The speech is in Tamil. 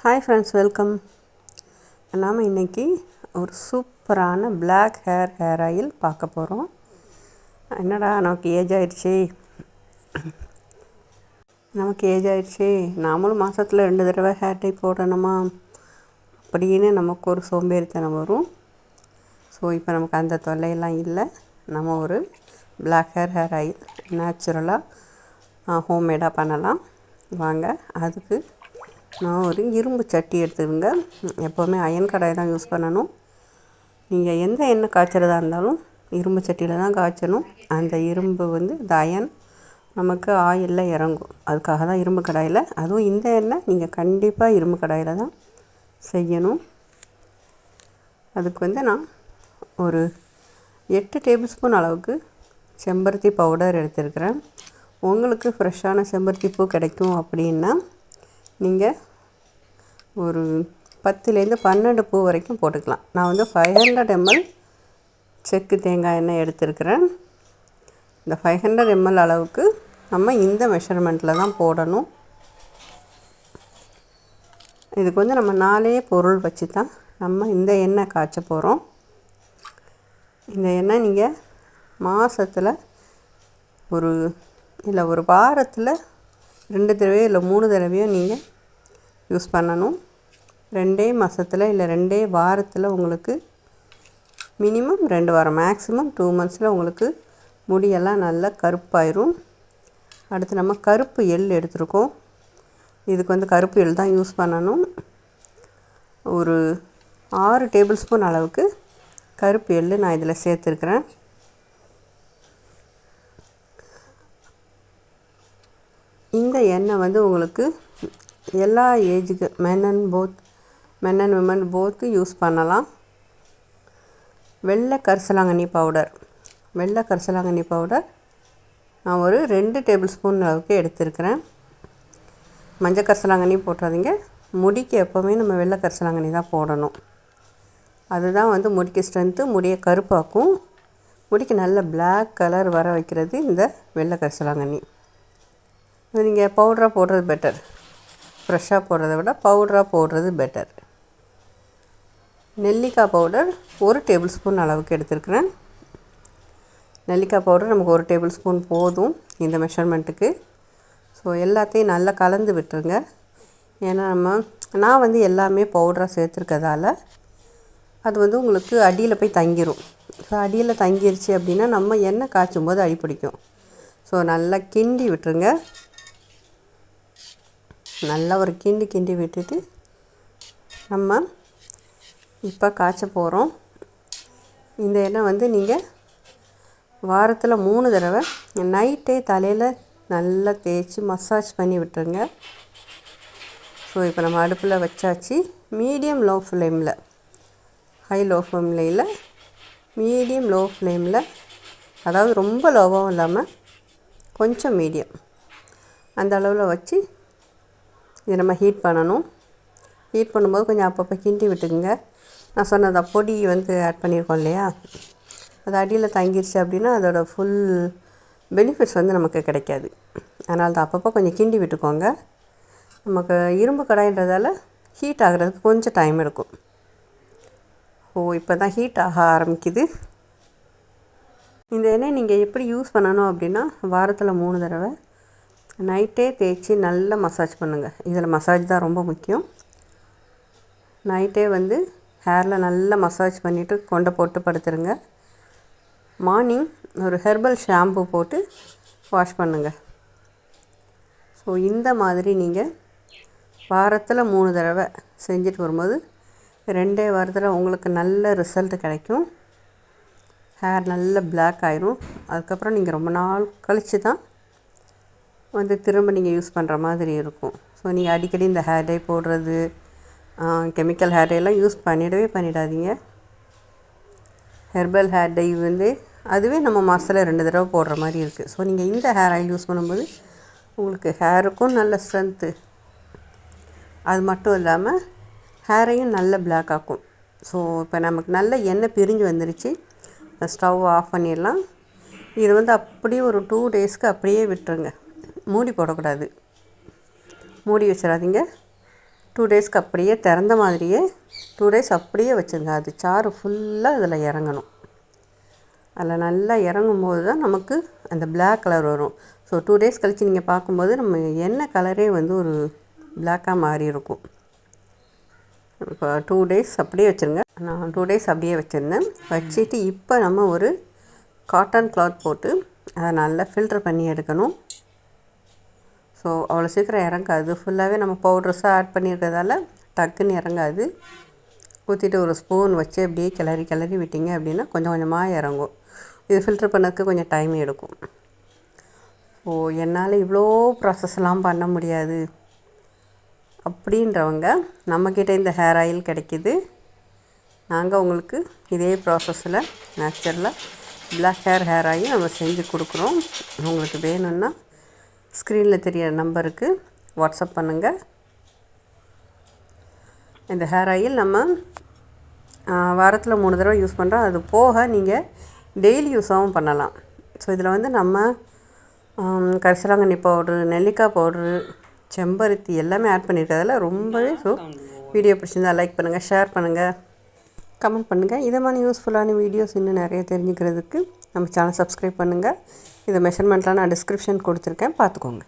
Hi friends, welcome. நாம் இன்றைக்கி ஒரு சூப்பரான பிளாக் ஹேர் ஆயில் பார்க்க போகிறோம். என்னடா நமக்கு ஏஜ் ஆயிடுச்சு, நாமளும் மாதத்தில் 2 தடவை ஹேர் டை போடணுமா அப்படின்னு நமக்கு ஒரு சோம்பேறித்தனம் வரும். ஸோ இப்போ நமக்கு அந்த தொல்லையெல்லாம் இல்லை. நம்ம ஒரு பிளாக் ஹேர் ஆயில் நேச்சுரலாக ஹோம்மேடாக பண்ணலாம். வாங்க. அதுக்கு நான் ஒரு இரும்பு சட்டி எடுத்துக்கோங்க. எப்போவுமே அயன் கடாய் தான் யூஸ் பண்ணணும். நீங்கள் எந்த எண்ணெய் காய்ச்சறதா இருந்தாலும் இரும்பு சட்டியில் தான் காய்ச்சணும். அந்த இரும்பு இந்த அயன் நமக்கு ஆயிலில் இறங்கும். அதுக்காக தான் இரும்பு கடாயில். அதுவும் இந்த எண்ணெய் நீங்கள் கண்டிப்பாக இரும்பு கடாயில் தான் செய்யணும். அதுக்கு நான் ஒரு 8 டேபிள் ஸ்பூன் அளவுக்கு செம்பருத்தி பவுடர் எடுத்துருக்கிறேன். உங்களுக்கு ஃப்ரெஷ்ஷான செம்பருத்தி பூ கிடைக்கும் அப்படின்னா நீங்கள் ஒரு 10லேருந்து 12 பூ வரைக்கும் போட்டுக்கலாம். நான் 500 ml செக்கு தேங்காய் எண்ணெய் எடுத்துருக்கிறேன். இந்த 500 ml அளவுக்கு நம்ம இந்த மெஷர்மெண்ட்டில் தான் போடணும். இதுக்கு நம்ம 4 பொருள் வச்சு தான் நம்ம இந்த எண்ணெய் காய்ச்ச போகிறோம். இந்த எண்ணெய் நீங்கள் மாதத்தில் ஒரு வாரத்தில் 2 தடவையோ இல்லை 3 தடவையோ நீங்கள் யூஸ் பண்ணணும். 2 மாதத்தில் இல்லை 2 வாரத்தில் உங்களுக்கு மினிமம் 2 வாரம், மேக்ஸிமம் 2 monthஸில் உங்களுக்கு முடியெல்லாம் நல்லா கருப்பாயிரும். அடுத்து நம்ம கருப்பு எள் எடுத்துருக்கோம். இதுக்கு கருப்பு எள் தான் யூஸ் பண்ணணும். ஒரு 6 டேபிள் ஸ்பூன் அளவுக்கு கருப்பு எள் நான் இதில் சேர்த்துருக்குறேன். இந்த எண்ணெய் உங்களுக்கு எல்லா ஏஜுக்கு மென் அண்ட் விமன் போத்து யூஸ் பண்ணலாம். வெள்ளை கரிசலாங்கண்ணி பவுடர் நான் ஒரு 2 டேபிள் ஸ்பூன் அளவுக்கு எடுத்துருக்கிறேன். மஞ்சள் கரிசலாங்கண்ணி போட்டுறாதீங்க. முடிக்கு எப்போவுமே நம்ம வெள்ளை கரிசலாங்கண்ணி தான் போடணும். அதுதான் முடிக்கு ஸ்ட்ரென்த்து, முடியை கருப்பாக்கும். முடிக்கு நல்ல பிளாக் கலர் வர வைக்கிறது இந்த வெள்ளை கரிசலாங்கண்ணி. இது நீங்கள் பவுடராக போடுறது பெட்டர். ஃப்ரெஷ்ஷாக போடுறத விட பவுடராக போடுறது பெட்டர். நெல்லிக்காய் பவுடர் 1 டேபிள் ஸ்பூன் அளவுக்கு எடுத்துருக்கிறேன். நெல்லிக்காய் பவுடர் நமக்கு 1 டேபிள் ஸ்பூன் போதும் இந்த மெஷர்மெண்ட்டுக்கு. ஸோ எல்லாத்தையும் நல்லா கலந்து விட்டுருங்க. ஏன்னா நான் எல்லாமே பவுடராக சேர்த்துருக்கதால அது உங்களுக்கு அடியில் போய் தங்கிடும். ஸோ அடியில் தங்கிருச்சு அப்படின்னா நம்ம எண்ணெய் காய்ச்சும் போது அடி பிடிக்கும். ஸோ நல்லா கிண்டி விட்டுருங்க. நல்லா ஒரு கிண்டி விட்டுட்டு நம்ம இப்போ காய்ச்ச போகிறோம். இந்த எண்ணெய் நீங்கள் வாரத்தில் 3 தடவை நைட்டே தலையில் நல்லா தேய்ச்சி மசாஜ் பண்ணி விட்டுருங்க. ஸோ இப்போ நம்ம அடுப்பில் வச்சாச்சு. மீடியம் லோ ஃப்ளேமில், ஹை லோ ஃப்ளேமில் இல்லை, மீடியம் லோ ஃப்ளேமில், அதாவது ரொம்ப லோவாகவும் இல்லாமல் கொஞ்சம் மீடியம் அந்த அளவில் வச்சு இதை நம்ம ஹீட் பண்ணணும். ஹீட் பண்ணும்போது கொஞ்சம் அப்பப்போ கிண்டி விட்டுக்குங்க. நான் சொன்னதா பொடி ஆட் பண்ணியிருக்கோம் இல்லையா, அது அடியில் தங்கிருச்சு அப்படின்னா அதோட ஃபுல் பெனிஃபிட்ஸ் நமக்கு கிடைக்காது. அதனால தான் அப்பப்போ கொஞ்சம் கிண்டி விட்டுக்கோங்க. நமக்கு இரும்பு கடாயின்றதால ஹீட் ஆகிறதுக்கு கொஞ்சம் டைம் எடுக்கும். இப்போ தான் ஹீட் ஆக ஆரம்பிக்குது. இந்த எண்ணெய் நீங்கள் எப்படி யூஸ் பண்ணணும் அப்படின்னா வாரத்தில் 3 தடவை நைட்டே தேய்ச்சி நல்லா மசாஜ் பண்ணுங்கள். இதில் மசாஜ் தான் ரொம்ப முக்கியம். நைட்டே ஹேரில் நல்லா மசாஜ் பண்ணிவிட்டு கொண்டை போட்டு படுத்துருங்க. மார்னிங் ஒரு ஹெர்பல் ஷாம்பு போட்டு வாஷ் பண்ணுங்கள். ஸோ இந்த மாதிரி நீங்கள் வாரத்தில் 3 தடவை செஞ்சுட்டு வரும்போது 2 வாரத்தில் உங்களுக்கு நல்ல ரிசல்ட் கிடைக்கும். ஹேர் நல்ல பிளாக் ஆயிரும். அதுக்கப்புறம் நீங்கள் ரொம்ப நாள் கழித்து தான் திரும்ப நீங்கள் யூஸ் பண்ணுற மாதிரி இருக்கும். ஸோ நீங்கள் அடிக்கடி இந்த ஹேர் டை போடுறது, கெமிக்கல் ஹேர் டைலாம் யூஸ் பண்ணிடாதீங்க. ஹெர்பல் ஹேர் டை அதுவே நம்ம மாதத்தில் 2 தடவை போடுற மாதிரி இருக்குது. ஸோ நீங்கள் இந்த ஹேர் ஆயில் யூஸ் பண்ணும்போது உங்களுக்கு ஹேருக்கும் நல்ல ஸ்ட்ரென்த்து, அது மட்டும் இல்லாமல் ஹேரையும் நல்ல பிளாக் ஆக்கும். ஸோ இப்போ நமக்கு நல்ல எண்ணெய் பிரிஞ்சு வந்துருச்சு. ஸ்டவ் ஆஃப் பண்ணிடலாம். இது அப்படியே ஒரு 2 டேஸ்க்கு அப்படியே விட்டுருங்க. மூடி போடக்கூடாது. மூடி வச்சிடாதீங்க. 2 டேஸ்க்கு அப்படியே திறந்த மாதிரியே 2 டேஸ் அப்படியே வச்சுருங்க. அது சாறு ஃபுல்லாக இதில் இறங்கணும். அதில் நல்லா இறங்கும்போது தான் நமக்கு அந்த பிளாக் கலர் வரும். ஸோ 2 டேஸ் கழித்து நீங்கள் பார்க்கும்போது நம்ம எண்ணெய் கலரே வந்து ஒரு பிளாக்காக மாறி இருக்கும். இப்போ 2 டேஸ் அப்படியே வச்சுருங்க. நான் 2 டேஸ் அப்படியே வச்சுருந்தேன். வச்சுட்டு இப்போ நம்ம ஒரு காட்டன் கிளாத் போட்டு அதை நல்லா ஃபில்டர் பண்ணி எடுக்கணும். ஸோ அவ்வளோ சீக்கிரம் இறங்காது. ஃபுல்லாகவே நம்ம பவுடர்ஸாக ஆட் பண்ணியிருக்கிறதால டக்குன்னு இறங்காது. ஊற்றிட்டு ஒரு ஸ்பூன் வச்சு அப்படியே கிளறி விட்டிங்க அப்படின்னா கொஞ்சம் கொஞ்சமாக இறங்கும். இது ஃபில்டர் பண்ணதுக்கு கொஞ்சம் டைம் எடுக்கும். ஸோ என்னால் இவ்வளோ ப்ராசஸ்லாம் பண்ண முடியாது அப்படின்றவங்க நம்மக்கிட்ட இந்த ஹேர் ஆயில் கிடைக்கிது. நாங்கள் உங்களுக்கு இதே ப்ராசஸில் நேச்சுரலாக பிளாக் ஹேர் ஆயில் நம்ம செஞ்சு கொடுக்குறோம். உங்களுக்கு வேணும்னா ஸ்க்ரீனில் தெரியிற நம்பருக்கு வாட்ஸ்அப் பண்ணுங்கள். இந்த ஹேர் ஆயில் நம்ம வாரத்தில் 3 தடவை யூஸ் பண்ணுறோம். அது போக நீங்கள் டெய்லி யூஸாகவும் பண்ணலாம். ஸோ இதில் வந்து நம்ம கரிசலாங்கண்ணி பவுட்ரு, நெல்லிக்காய் பவுட்ரு, செம்பருத்தி எல்லாமே ஆட் பண்ணியிருக்கிறதால ரொம்பவே வீடியோ பிடிச்சிருந்தால் லைக் பண்ணுங்கள், ஷேர் பண்ணுங்கள், கமெண்ட் பண்ணுங்கள். இதை மாதிரி யூஸ்ஃபுல்லான வீடியோஸ் இன்னும் நிறைய தெரிஞ்சுக்கிறதுக்கு நம்ம சேனல் சப்ஸ்கிரைப் பண்ணுங்கள். இதை மெஷர்மெண்ட்லாம் நான் டிஸ்கிரிப்ஷன் கொடுத்துருக்கேன், பார்த்துக்கோங்க.